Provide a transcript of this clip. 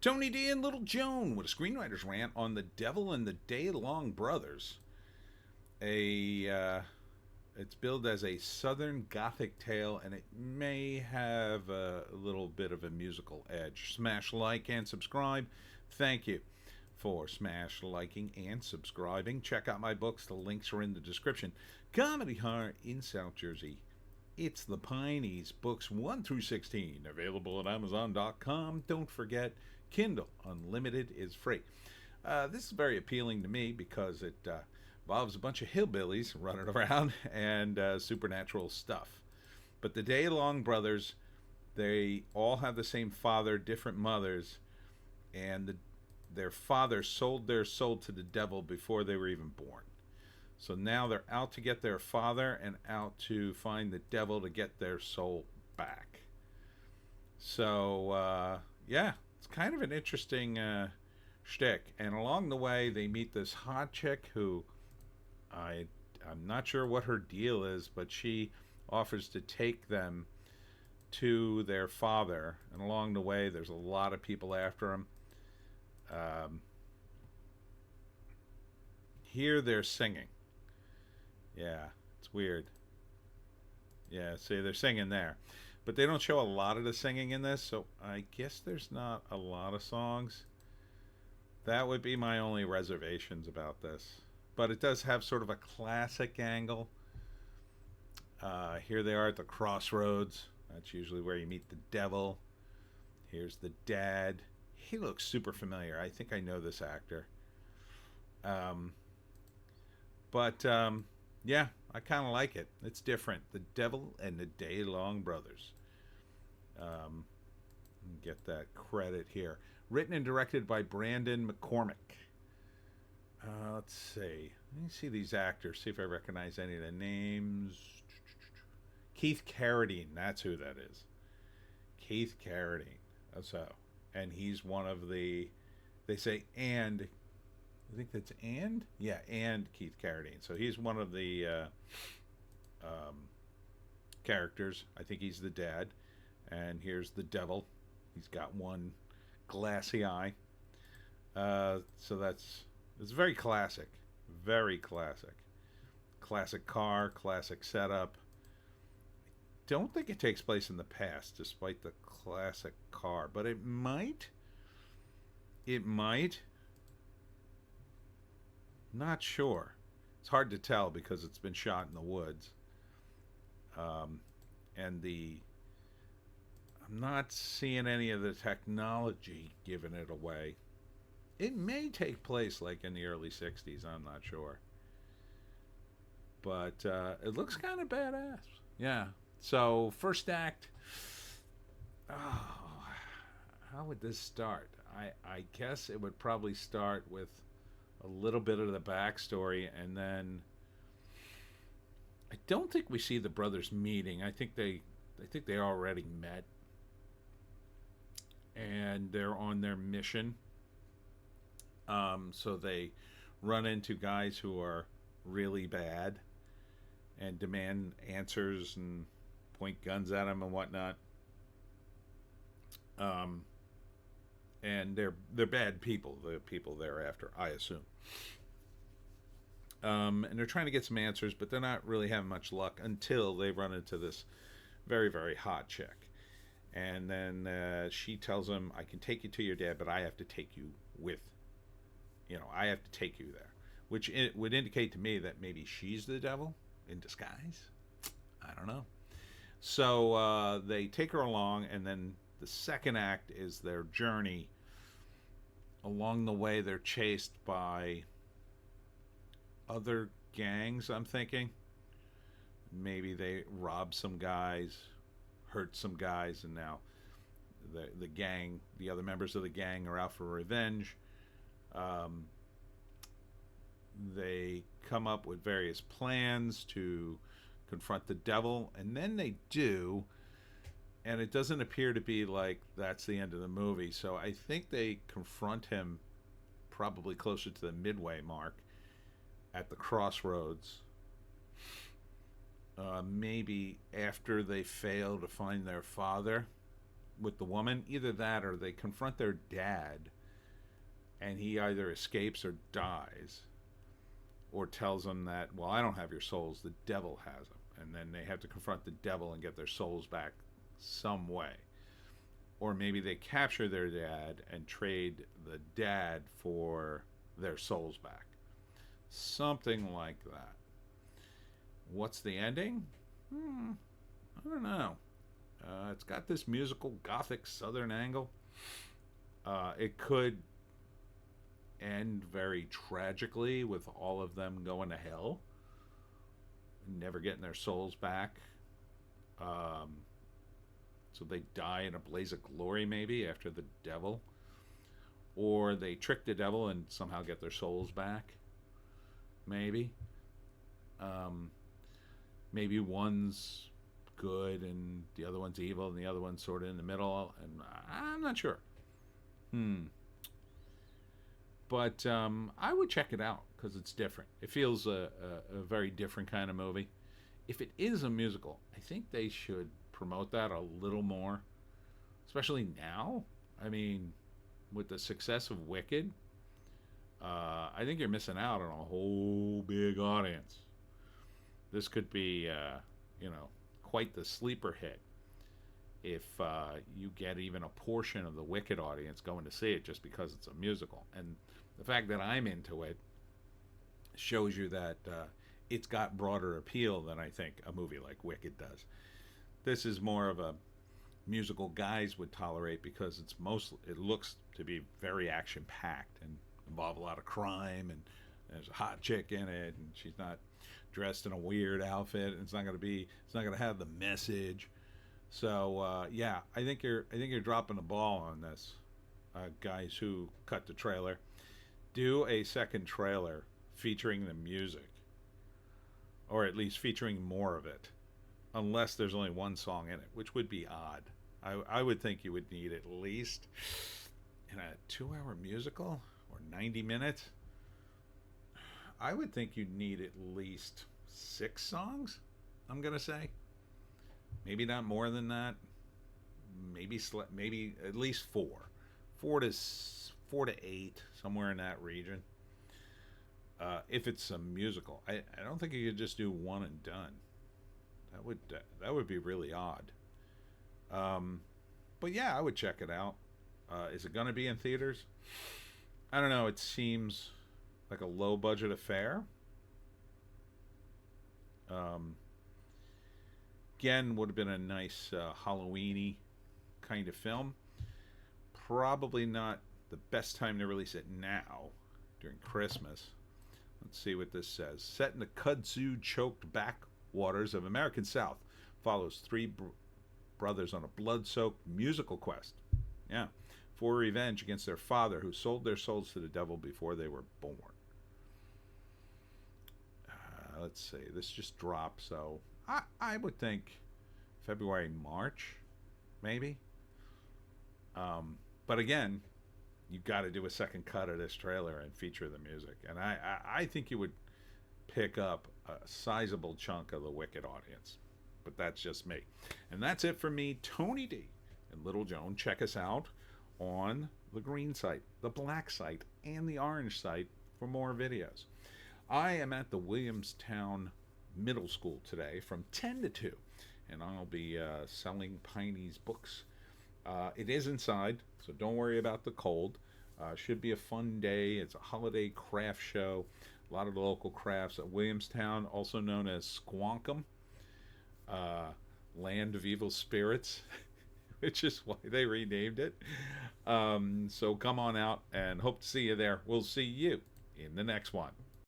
Tony D and Little Joan with a screenwriter's rant on The Devil and the Daylong Brothers. A it's billed as a Southern Gothic tale, and it may have a little bit of a musical edge. Smash like and subscribe. Thank you for smash liking and subscribing. Check out my books. The links are in the description. Comedy Horror in South Jersey. It's the Pineys, books 1 through 16, available at Amazon.com. Don't forget, Kindle Unlimited is free. This is very appealing to me because it involves a bunch of hillbillies running around and supernatural stuff. But the Daylong brothers, they all have the same father, different mothers, and their father sold their soul to the devil before they were even born. So now they're out to get their father and out to find the devil to get their soul back. So, yeah, it's kind of an interesting shtick. And along the way, they meet this hot chick who I'm not sure what her deal is, but she offers to take them to their father. And along the way, there's a lot of people after him. Here they're singing. Yeah, it's weird. Yeah, see, they're singing there. But they don't show a lot of the singing in this, so I guess there's not a lot of songs. That would be my only reservations about this. But it does have sort of a classic angle. Here they are at the crossroads. That's usually where you meet the devil. Here's the dad. He looks super familiar. I think I know this actor. But yeah, I kind of like it. It's different. The Devil and the Daylong Brothers. Get that credit here. Written and directed by Brandon McCormick. Let's see. Let me see these actors. See if I recognize any of the names. Keith Carradine. That's who that is. Keith Carradine. So, and he's one of the. They say and. I think that's and? Yeah, and Keith Carradine. So he's one of the characters. I think he's the dad. And here's the devil. He's got one glassy eye. So it's very classic. Very classic. Classic car, classic setup. Don't think it takes place in the past, despite the classic car. But it might. It might. Not sure. It's hard to tell because it's been shot in the woods. And I'm not seeing any of the technology giving it away. It may take place like in the early 60s. I'm not sure. But it looks kind of badass. Yeah. So, first act. Oh, how would this start? I guess it would probably start with a little bit of the backstory, and then I don't think we see the brothers meeting. I think they already met, and they're on their mission. So they run into guys who are really bad and demand answers and point guns at them and whatnot. And they're bad people, the people they're after, I assume. And they're trying to get some answers, but they're not really having much luck until they run into this very, very hot chick. And then she tells him, I can take you to your dad, but I have to take you with, I have to take you there. Which it would indicate to me that maybe she's the devil in disguise. I don't know. So they take her along, and then the second act is their journey. Along the way, they're chased by other gangs, I'm thinking. Maybe they rob some guys, hurt some guys, and now the gang, the other members of the gang are out for revenge. They come up with various plans to confront the devil, and then they do. And it doesn't appear to be like that's the end of the movie. So I think they confront him probably closer to the midway mark at the crossroads. Maybe after they fail to find their father. with the woman. Either that, or they confront their dad, and he either escapes or dies, or tells them that, well, I don't have your souls, the devil has them, and then they have to confront the devil and get their souls back some way. Or maybe they capture their dad and trade the dad for their souls back. Something like that. What's the ending? I don't know. It's got this musical Gothic Southern angle. It could end very tragically with all of them going to hell, never getting their souls back. So they die in a blaze of glory, maybe, after the devil. Or they trick the devil and somehow get their souls back. Maybe. Maybe one's good and the other one's evil and the other one's sort of in the middle. And I'm not sure. But I would check it out because it's different. It feels a very different kind of movie. If it is a musical, I think they should promote that a little more, especially now. I mean, with the success of Wicked, I think you're missing out on a whole big audience. This could be, quite the sleeper hit if you get even a portion of the Wicked audience going to see it just because it's a musical. And the fact that I'm into it shows you that it's got broader appeal than I think a movie like Wicked does. This is more of a musical guys would tolerate because it looks to be very action packed and involve a lot of crime, and there's a hot chick in it, and she's not dressed in a weird outfit, and it's not going to have the message. So I think you're dropping the ball on this, guys who cut the trailer. Do a second trailer featuring the music, or at least featuring more of it, unless there's only one song in it, which would be odd. I would think you would need at least, in a 2-hour musical or 90 minutes, I would think you'd need at least 6 songs, I'm going to say. Maybe not more than that. Maybe at least 4. 4 to 8, somewhere in that region. If it's a musical, I don't think you could just do one and done. That would be really odd. But yeah, I would check it out. Is it going to be in theaters? I don't know. It seems like a low budget affair. Again, would have been a nice Halloween-y kind of film. Probably not the best time to release it now, during Christmas. Let's see what this says. Set in the kudzu-choked backwaters of American South, follows 3 brothers on a blood-soaked musical quest. Yeah, for revenge against their father, who sold their souls to the devil before they were born. Let's see. This just dropped, so I would think February, March, maybe. But again, you got to do a second cut of this trailer and feature the music. And I think you would pick up a sizable chunk of the Wicked audience. But that's just me. And that's it for me, Tony D and Little Joan. Check us out on the green site, the black site, and the orange site for more videos. I am at the Williamstown Middle School today from 10 to 2. And I'll be selling Pineys books. It is inside, so don't worry about the cold. Should be a fun day. It's a holiday craft show. A lot of the local crafts at Williamstown, also known as Squonkum, Land of Evil Spirits, which is why they renamed it. So come on out and hope to see you there. We'll see you in the next one.